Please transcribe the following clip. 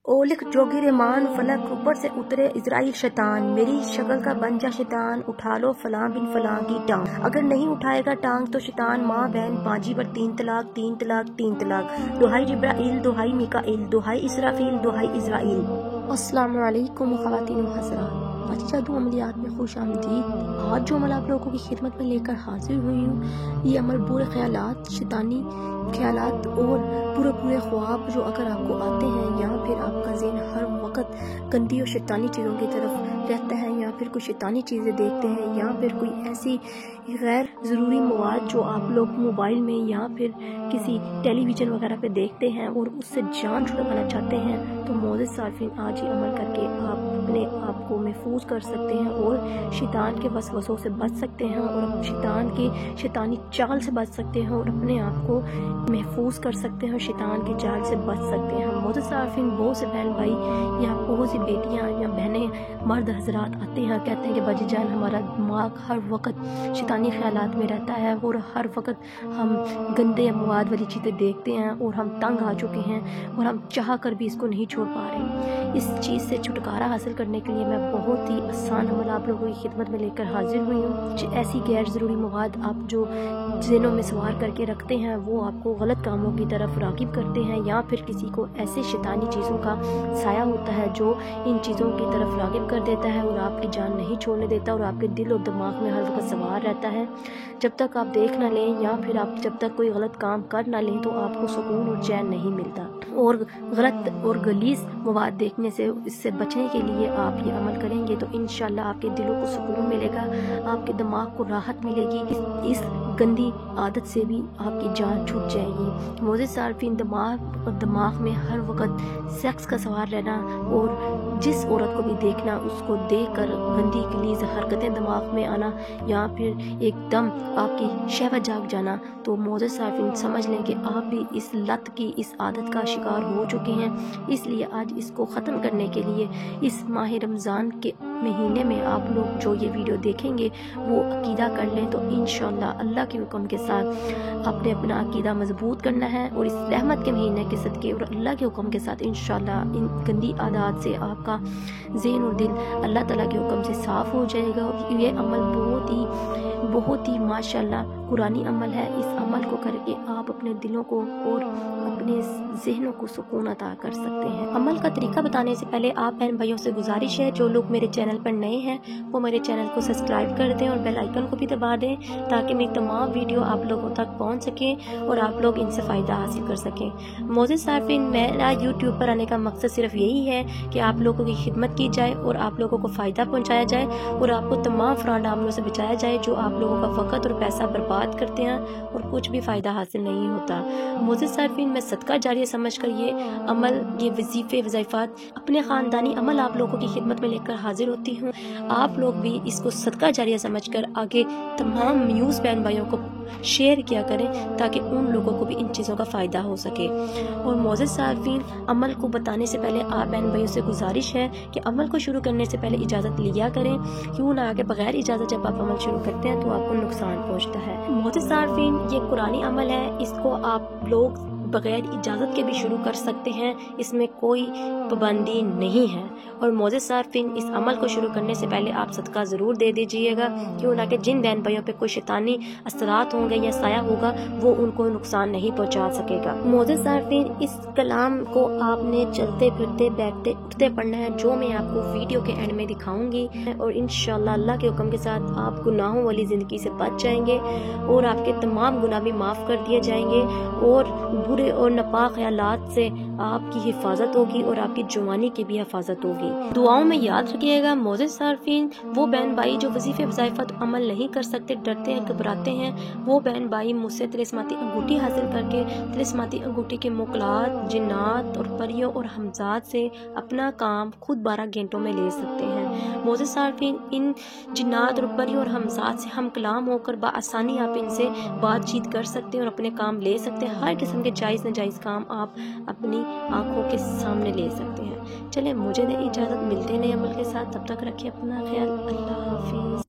Oleic जोगी रहमान फलक ऊपर से उतरे इजराइल शैतान, मेरी शक्ल का बन जा शैतान, उठा लो फलां बिन फलां की टांग। अगर नहीं उठाएगा टांग तो शैतान माँ बहन बाजी पर 3 तलाक 3 तलाक 3 तलाक। दुहाई जिब्राइल दुहाई मिकाइल दुहाई इसराफील दुहाई इजराइल। अस्सलामु अलैकुम ख़वातीन व हज़रात, बच्ची जादू अमलियात में खुश आमदीद। आज जो अमल आप लोगों की खिदमत में लेकर हाजिर हुई हूँ, ये अमल बुरे ख्यालात, शैतानी ख्यालात और पूरे ख्वाब जो अगर आपको आते हैं या फिर आपका ज़हन हर वक्त गंदी और शैतानी चीज़ों की तरफ रहता है या फिर कोई शैतानी चीज़ें देखते हैं या फिर कोई ऐसी गैर ज़रूरी मवाद जो आप लोग मोबाइल में या फिर किसी टेलीविज़न वगैरह पे देखते हैं और उससे जान छुड़वाना चाहते हैं, तो मोअज़्ज़िज़ सार्फिन आज ही अमल करके आप अपने आप को महफूज कर सकते हैं और शैतान के वसवसों से बच सकते हैं और शैतान की शैतानी चाल से बच सकते हैं और अपने आप को महफूज कर सकते हैं, शैतान की चाल से बच सकते हैं। मोअज़्ज़िज़ सार्फिन, बहुत से बहन भाई या बहुत सी बेटियां या बहनें मर्द हजरात आते हैं, कहते हैं कि बाजी जान हमारा दिमाग हर वक्त शैतानी ख्यालात में रहता है और हर वक्त हम गंदे मवाद वाली चीज़ें देखते हैं और हम तंग आ चुके हैं और हम चाह कर भी इसको नहीं छोड़ पा रहे। इस चीज़ से छुटकारा हासिल करने के लिए मैं बहुत ही आसान अमल आप लोगों की खिदमत में लेकर हाजिर हुई हूँ। ऐसी गैर ज़रूरी मवाद आप जो ज़हनों में सवार करके रखते हैं वो आपको गलत कामों की तरफ राग़िब करते हैं या फिर किसी को ऐसे शैतानी चीज़ों का साया होता है जो इन चीज़ों की तरफ राग़िब कर देता है और आपकी जान नहीं छोड़ने देता और आपके दिल और दिमाग में हर वक्त सवार रहता है। जब तक आप देख ना लें या फिर आप जब तक कोई गलत काम कर ना लें तो आपको सुकून और चैन नहीं मिलता और गलत और गलीज़ मवाद देखने से इससे बचने के लिए आप ये अमल करेंगे तो इंशाल्लाह आपके दिलों को सुकून मिलेगा, आपके दिमाग को राहत मिलेगी। इस गंदी आदत से भी आपकी जान छूट जाएगी। मोअज़्ज़िज़ सार्फिन, दिमाग में हर वक्त सेक्स का सवार रहना और जिस औरत को भी देखना उसको देखकर गंदी गलीज़ हरकतें दिमाग में आना या फिर एकदम आपकी शहवत जाग जाना, तो मोअज़्ज़िज़ सार्फिन समझ लें कि आप भी इस लत की इस आदत का शिकार हो चुके हैं। इसलिए आज इसको ख़त्म करने के लिए इस माह रमज़ान के महीने में आप लोग जो ये वीडियो देखेंगे वो अकीदा कर लें तो इंशाअल्लाह अल्लाह के हुक्म के साथ आपने अपना अकीदा मजबूत करना है और इस रहमत के महीने के सदके और अल्लाह के हुक्म के साथ इंशाअल्लाह इन गंदी आदत से आपका ज़हन और दिल अल्लाह ताला के हुक्म से साफ़ हो जाएगा। और ये अमल बहुत ही माशाअल्लाह कुरानी अमल है। इस अमल को करके आप अपने दिलों को और अपने ज़हनों को सुकून अता कर सकते हैं। अमल का तरीका बताने से पहले आप बहन भाइयों से गुजारिश है, जो लोग मेरे चैनल पर नए हैं वो मेरे चैनल को सब्सक्राइब कर दें और बेल आइकन को भी दबा दें ताकि मेरी तमाम वीडियो आप लोगों तक पहुंच सकें और आप लोग इनसे फ़ायदा हासिल कर सकें। मोअज़्ज़िज़ सार्फिन, मेरा यूट्यूब पर आने का मकसद सिर्फ यही है कि आप लोगों की खिदमत की जाए और आप लोगों को फ़ायदा पहुँचाया जाए और आपको तमाम फ्रॉड अमलों से बचाया जाए जो आप लोगों का वक़्त और पैसा बर्बाद करते हैं और कुछ भी फ़ायदा हासिल नहीं होता। मोअज़्ज़िज़ सार्फिन, मैं सदका जारिया समझ कर ये अमल, ये वजीफ़े वज़ाइफ़ात, अपने ख़ानदानी अमल आप लोगों की खिदमत में लेकर हाजिर होती हूँ। आप लोग भी इसको सदका जारिया समझकर आगे तमाम न्यूज़ बहन भाइयों को शेयर किया करें ताकि उन लोगों को भी इन चीज़ों का फ़ायदा हो सके। और मोअज़्ज़िज़ सार्फिन, अमल को बताने से पहले आप बहन भाइयों से गुजारिश है कि अमल को शुरू करने से पहले इजाज़त लिया करें, क्यों ना आगे बगैर इजाज़त जब आप अमल शुरू करते हैं तो आपको नुकसान पहुँचता है। मोअज़्ज़िज़ सार्फिन, ये कुरानी अमल है, इसको आप लोग बगैर इजाज़त के भी शुरू कर सकते हैं, इसमें कोई पाबंदी नहीं है। और मोअज़्ज़िज़ सार्फिन, इस अमल को शुरू करने से पहले आप सदका ज़रूर दे दीजिएगा, क्यों ना कि जिन बहन भाइयों पे कोई शैतानी असरात होंगे या साया होगा वो उनको नुकसान नहीं पहुंचा सकेगा। मोअज़्ज़िज़ सार्फिन, इस कलाम को आपने चलते फिरते बैठते उठते पढ़ना है, जो मैं आपको वीडियो के एंड में दिखाऊंगी और इंशाअल्लाह अल्लाह के हुक्म के साथ आप गुनाहों वाली ज़िंदगी से बच जाएंगे और आपके तमाम गुनाह भी माफ़ कर दिए जाएंगे और बुरे और नापाक ख्यालात से आपकी हिफाजत होगी और आपकी जवानी की भी हिफाजत होगी। दुआओं में याद रखिएगा। मोअज़्ज़िज़ सार्फिन, वो बहन भाई जो वजीफे वज़ाइफ़त अमल नहीं कर सकते, डरते हैं, घबराते हैं, वो बहन भाई मुझसे तिलिस्माती अंगूठी हासिल करके तिलिस्माती अंगूठी के मुकलात, जिन्नात और परियों और हमजात से अपना काम खुद 12 घंटों में ले सकते हैं। मोअज़्ज़िज़ सार्फिन, इन जिन्नात और परियों और हमजात से हम कलाम होकर बाआसानी आप इनसे बातचीत कर सकते हैं और अपने काम ले सकते हैं। हर किस्म के जायज़ नाजायज़ काम आप अपनी आंखों के सामने ले सकते हैं। चले मुझे इजाज़त, मिलते नए अमल के साथ, तब तक रखिए अपना ख्याल। अल्लाह हाफिज़।